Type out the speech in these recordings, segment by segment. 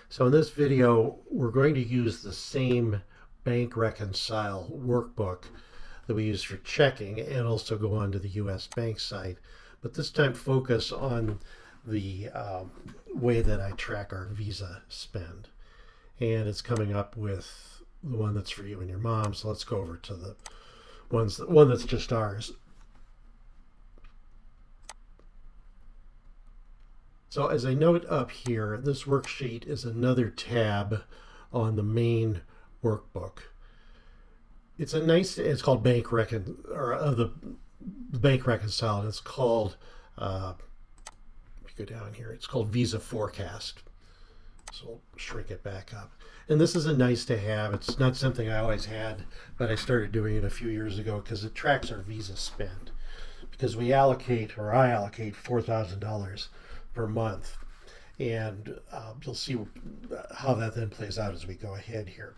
So in this video, we're going to use the same Bank Reconcile workbook that we use for checking and also go on to the US Bank site, but this time focus on the way that I track our Visa spend. And it's coming up with the one that's for you and your mom. So let's go over to the one that's just ours. So as I note up here, this worksheet is another tab on the main workbook. It's called Bank Recon, or the Bank Reconcile, and it's called, if you go down here, it's called Visa Forecast. So we'll shrink it back up. And this is a nice to have. It's not something I always had, but I started doing it a few years ago because it tracks our Visa spend. Because I allocate $4,000 per month. And you'll see how that then plays out as we go ahead here.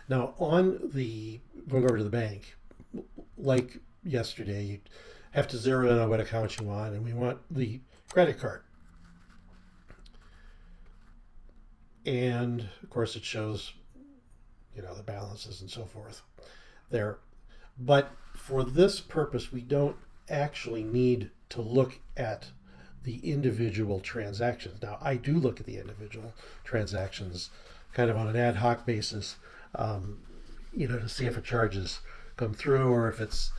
Now, going over to the bank, like yesterday, you have to zero in on what account you want, and we want the credit card. And of course, it shows, the balances and so forth there. But for this purpose, we don't actually need to look at the individual transactions. Now, I do look at the individual transactions kind of on an ad hoc basis, to see if a charge has come through or if it's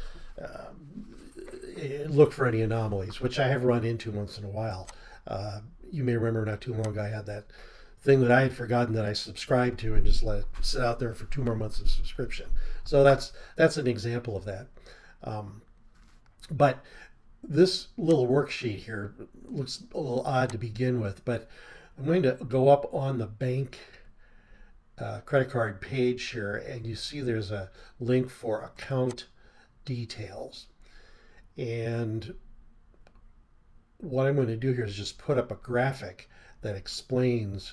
look for any anomalies, which I have run into once in a while. You may remember not too long ago I had that thing that I had forgotten that I subscribed to and just let it sit out there for 2 more months of subscription. So that's an example of that. But this little worksheet here looks a little odd to begin with, but I'm going to go up on the bank credit card page here, and you see there's a link for account details. And what I'm going to do here is just put up a graphic that explains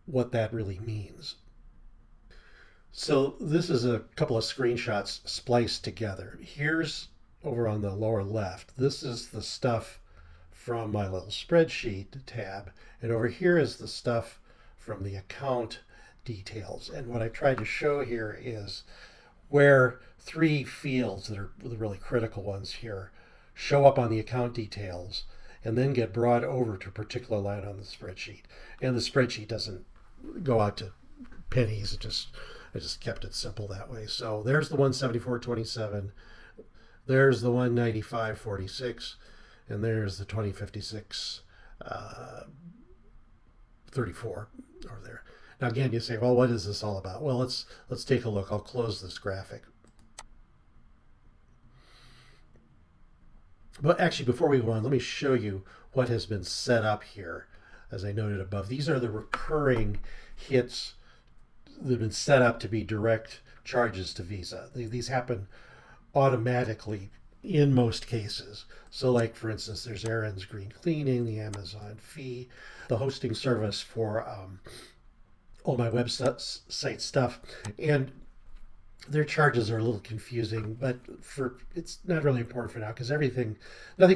what that really means. So this is a couple of screenshots spliced together. Here's over on the lower left. This is the stuff from my little spreadsheet tab. And over here is the stuff from the account details. And what I tried to show here is where 3 fields that are the really critical ones here show up on the account details and then get brought over to a particular line on the spreadsheet. And the spreadsheet doesn't go out to pennies. I just kept it simple that way. So there's the 174.27. There's the 195.46, and there's the 2056 34 over there. Now again, you say, well, what is this all about? Well, let's take a look. I'll close this graphic. But actually, before we go on, let me show you what has been set up here. As I noted above, these are the recurring hits that have been set up to be direct charges to Visa. These happen automatically in most cases. So like, for instance, there's Aaron's Green Cleaning, the Amazon fee, the hosting service for all my website stuff. And their charges are a little confusing, but it's not really important for now because nothing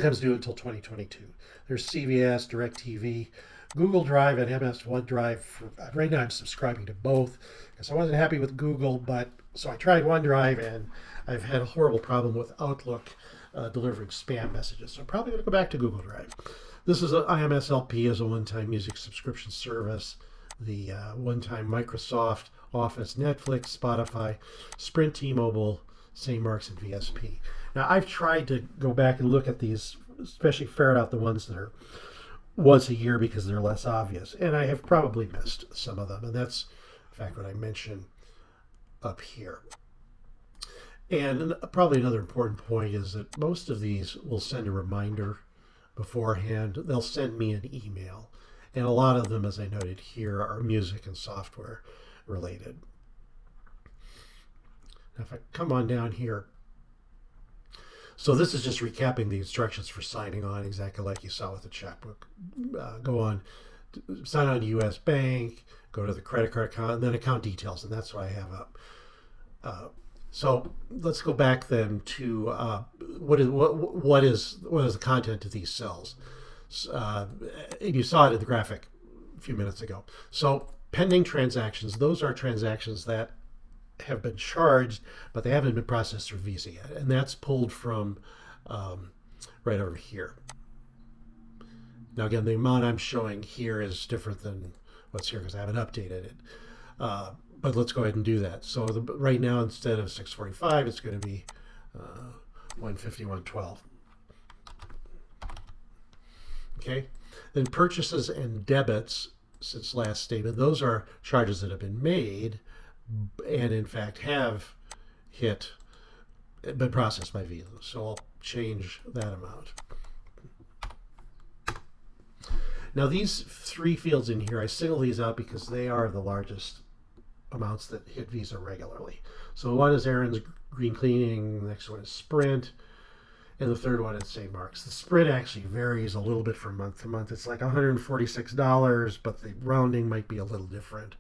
comes due until 2022. There's CVS, DirecTV, Google Drive, and MS OneDrive. Right now I'm subscribing to both because I wasn't happy with Google, so I tried OneDrive and I've had a horrible problem with Outlook delivering spam messages. So I'm probably going to go back to Google Drive. This is IMSLP as a one-time music subscription service. The one-time Microsoft Office, Netflix, Spotify, Sprint, T-Mobile, St. Mark's, and VSP. Now, I've tried to go back and look at these, especially ferret out the ones that are once a year because they're less obvious. And I have probably missed some of them. And that's, in fact, what I mentioned up here. And probably another important point is that most of these will send a reminder beforehand. They'll send me an email. And a lot of them, as I noted here, are music and software related. Now, if I come on down here, so this is just recapping the instructions for signing on, exactly like you saw with the checkbook. Go on, sign on to US Bank, go to the credit card account, and then account details, and that's what I have up. So let's go back then to what is the content of these cells. And you saw it in the graphic a few minutes ago. So pending transactions, those are transactions that have been charged, but they haven't been processed through Visa yet. And that's pulled from right over here. Now, again, the amount I'm showing here is different than what's here because I haven't updated it. But let's go ahead and do that. So right now, instead of 645, it's going to be 151.12. Okay. Then purchases and debits since last statement. Those are charges that have been made and, in fact, have been processed by Visa. So I'll change that amount. Now these three fields in here, I single these out because they are the largest amounts that hit Visa regularly. So one is Aaron's Green Cleaning, the next one is Sprint, and the third one is St. Mark's. The Sprint actually varies a little bit from month to month. It's like $146, but the rounding might be a little different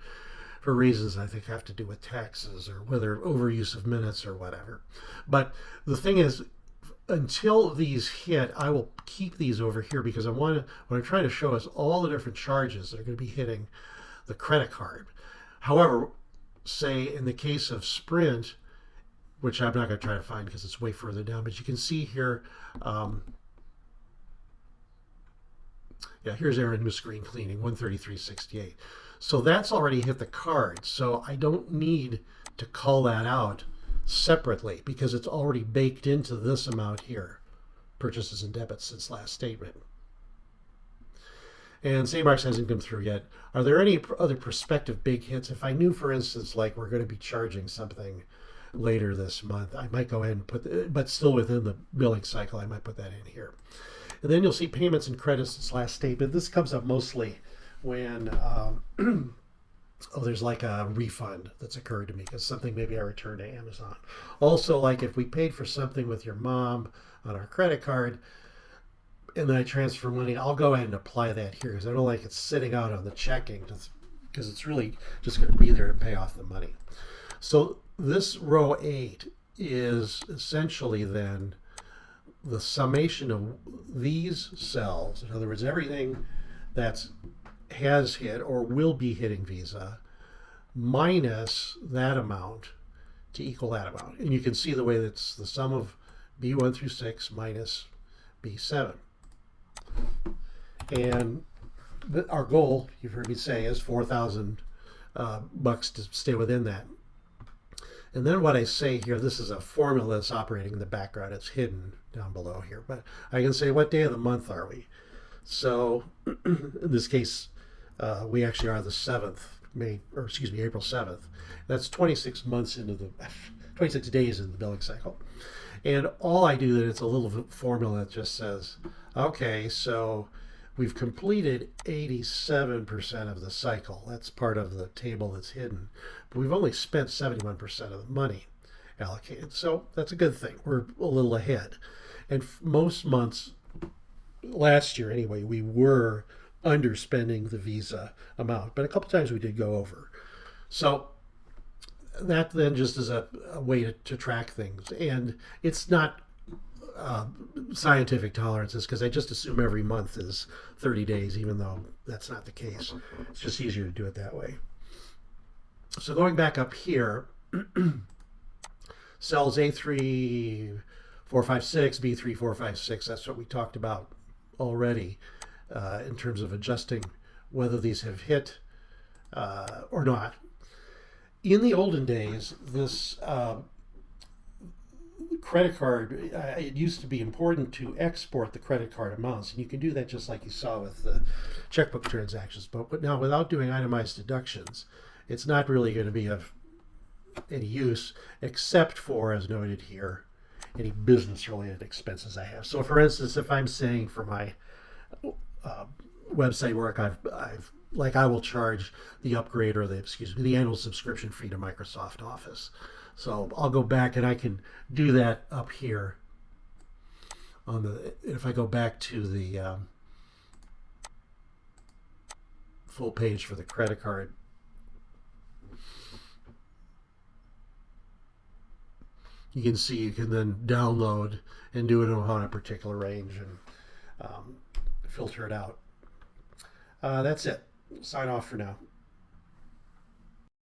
for reasons I think have to do with taxes or whether overuse of minutes or whatever. But the thing is, until these hit, I will keep these over here because what I'm trying to show is all the different charges that are going to be hitting the credit card. However, say in the case of Sprint, which I'm not going to try to find because it's way further down, but you can see here, here's Aaron's Green Cleaning, 133.68. So that's already hit the card. So I don't need to call that out separately because it's already baked into this amount here, purchases and debits since last statement. And St. Mark's hasn't come through yet. Are there any other prospective big hits? If I knew, for instance, like we're going to be charging something later this month, I might go ahead and but still within the billing cycle, I might put that in here. And then you'll see payments and credits since last statement. This comes up mostly when there's like a refund that's occurred to me because something maybe I returned to Amazon. Also, like if we paid for something with your mom on our credit card and then I transfer money, I'll go ahead and apply that here because I don't like it sitting out on the checking because it's really just going to be there to pay off the money. So this row 8 is essentially then the summation of these cells. In other words, everything that's has hit or will be hitting Visa minus that amount to equal that amount. And you can see the way that's the sum of B1 through 6 minus B7. And our goal, you've heard me say, is $4,000 bucks to stay within that. And then what I say here, this is a formula that's operating in the background. It's hidden down below here. But I can say, what day of the month are we? So in this case, we actually are the 7th, April 7th. That's 26 months into the 26 days in the billing cycle. And all I do is it's a little formula that just says, okay, so we've completed 87% of the cycle. That's part of the table that's hidden. But we've only spent 71% of the money allocated. So that's a good thing. We're a little ahead. And most months, last year anyway, we were underspending the Visa amount, but a couple times we did go over. So that then just is a way to track things. And it's not scientific tolerances because I just assume every month is 30 days, even though that's not the case. It's just easier to do it that way. So going back up here, cells A3, 4, 5, 6, B3, 4, 5, 6, that's what we talked about already in terms of adjusting whether these have hit or not. In the olden days, this credit card, it used to be important to export the credit card amounts, and you can do that just like you saw with the checkbook transactions. But now, without doing itemized deductions, it's not really going to be of any use except for, as noted here, any business-related expenses I have. So, for instance, if I'm saying for my website work, I will charge the upgrade or the annual subscription fee to Microsoft Office. So I'll go back and I can do that up here if I go back to the full page for the credit card. You can see you can then download and do it on a particular range and filter it out. That's it. sign off for now.